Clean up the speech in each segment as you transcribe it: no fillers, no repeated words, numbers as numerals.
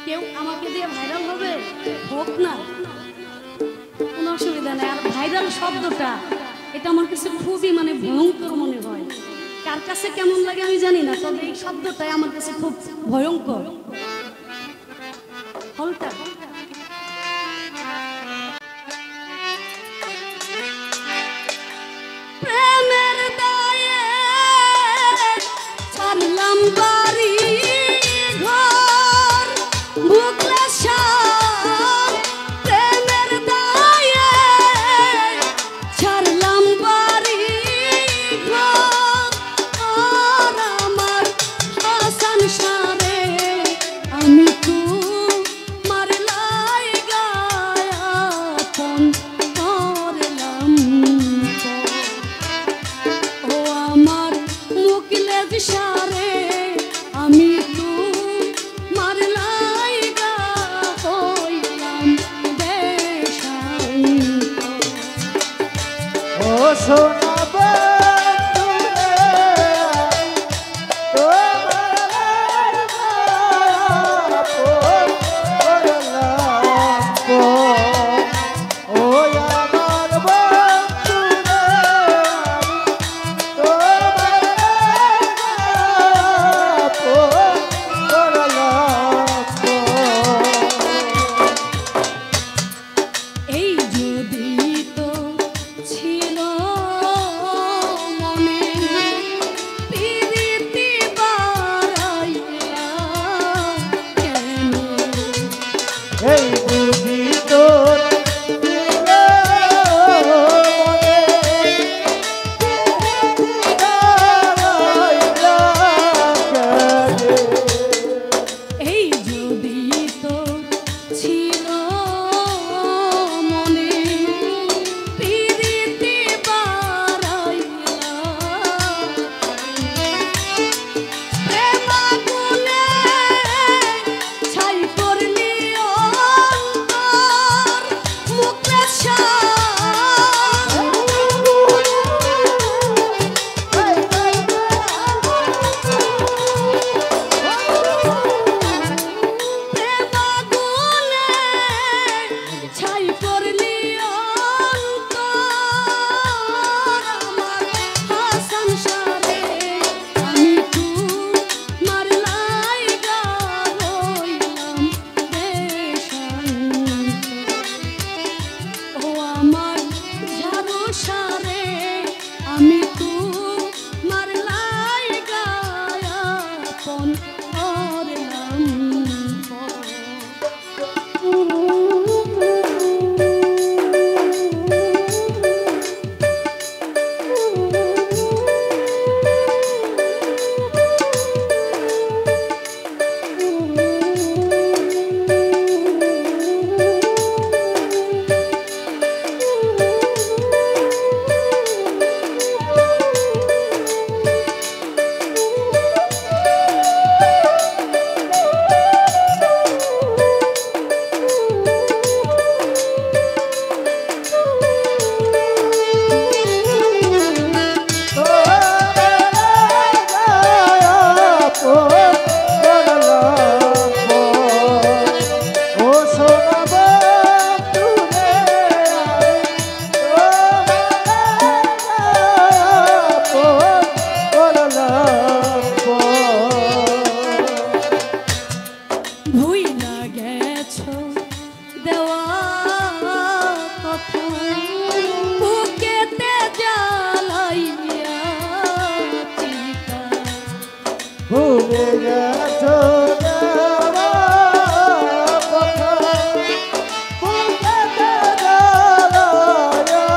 কেউ আমাকে দিয়ে ভাইরাল হবে হোক না, কোনো অসুবিধা নেই। আর ভাইরাল শব্দটা এটা আমার কাছে খুবই মানে ভয়ঙ্কর মনে হয়। কার কাছে কেমন লাগে আমি জানি না, তবে এই শব্দটাই আমার কাছে খুব ভয়ঙ্কর। হলটা প্রেমের দায়ে ছাড়লাম বাড়ি ঘর, বুকলে সার প্রেমের দায়ে ছাড়লাম বাড়ি ঘর। আর আমার হাসান সারে আমি তো মারলাই গায়াপন করলাম। ও আমার মুকলে সারে আমি তো মারলাই গা হইলাম দেশান্ত। ও সোনা এই যদি তো ছিল মনে প্রীতি বাড়াইয়া কেন, এই বুঝি তোর এই যদি তো ছিল মনে প্রীতি বাড়াইয়া প্রেমাগুনে ছাই করলি অন্তর মুখে প্রেমাগুনে ছাই করলি অন্তর। আমার হাসান সারে আমি তো মারলাই গা হইলাম দেশান্ত। ও আমার ঝাড়ু সারে আমি তো মারলাই গায়াপন করলাম। ভুইলা গেছো দেওয়া কথা বুকেতে জ্বালাইয়া চিতা, ভুলে গেছো দেওয়া কথা, বুকেতে জ্বালায়া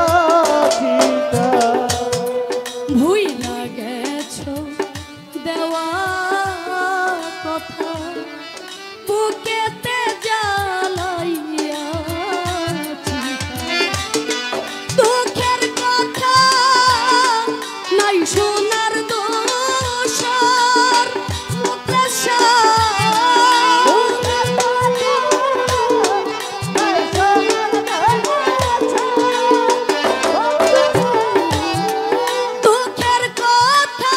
চিতা। ভুইলা গেছো দেওয়া কথা বুকেতে জ্বালাইয়া চিতা। দুঃখের কথা নাই শোনার দোষর মুখে দুঃখের কথা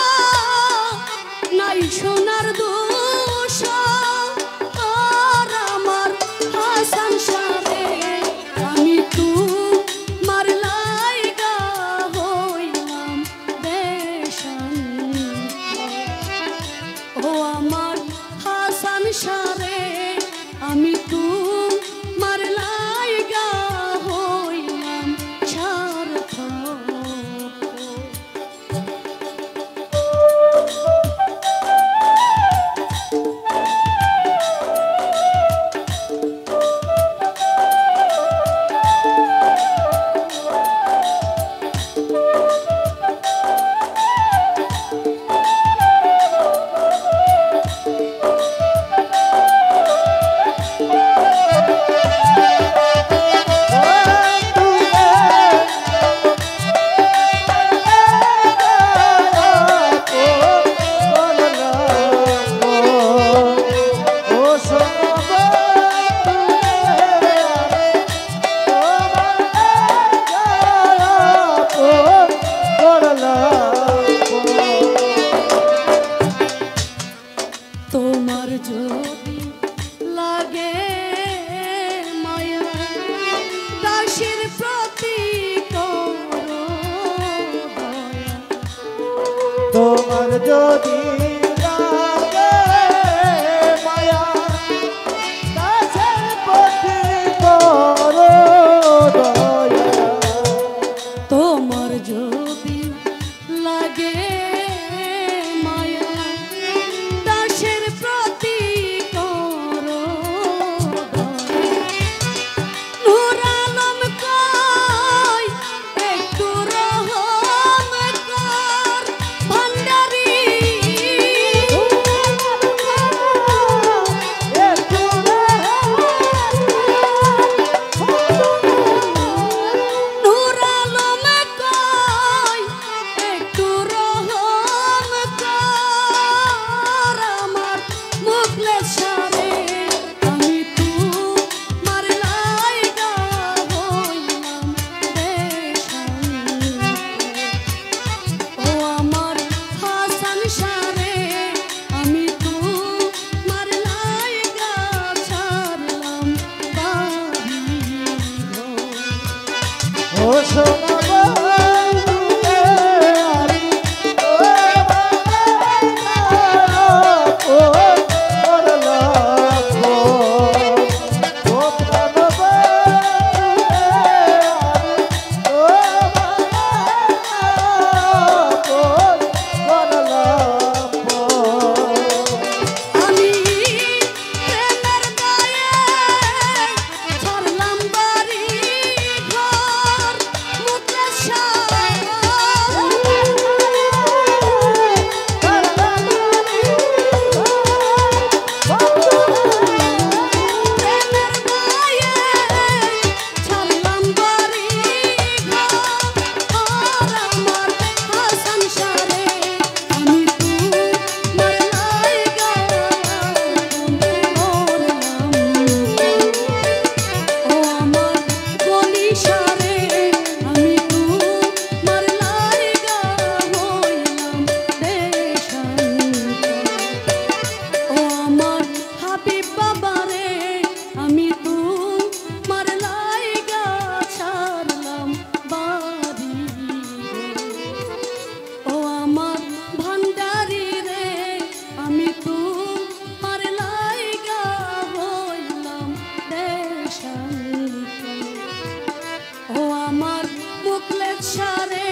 নাই শোনার দোষ। সারে আমি তোমার লাইগা হইলাম সার্থক। তোমার যদি লাগে মায়া দাসের প্রতি করো দয়া। তোমার যদি লাগে মায়া দাসের প্রতি করো দয়া। তোমার যদি লাগে মায়া দাসের প্রতি করো দয়া। নূর আলম কয় একটু রহম কর ভান্ডারী। নূর আলম কয় একটু রহম কর আমার মুখলেস সারে আমি তোমার লাইগা হইলাম দেশান্তর। ও আমার হাসান সারে আমি তোমার লাইগা ছাড়লাম বাড়ি ঘর। ও সোনা বন্ধুরে আমি ও করলাম ও প্রাণ বন্ধুরে আমি প্রেমের গায়ে ছাড়লাম বাড়ি ঘর মুখলেস সারে। প্রেমের গায়ে ছাড়লাম বাড়ি ঘর আমার হাসান সারে আমি তোমার লাইগা করলাম। ও আমার কলি সারে আমি তোমার লাইগা হইলাম দেশান্তর। ও আমার হাবিব বাবারে আমি তোমার লাইগা ছাড়লাম বাড়ি ঘর। ও আমার ভান্ডারী রে আমি তোমার লাইগা হইলাম দেশান্তর। ও আমার মুখলেস সারে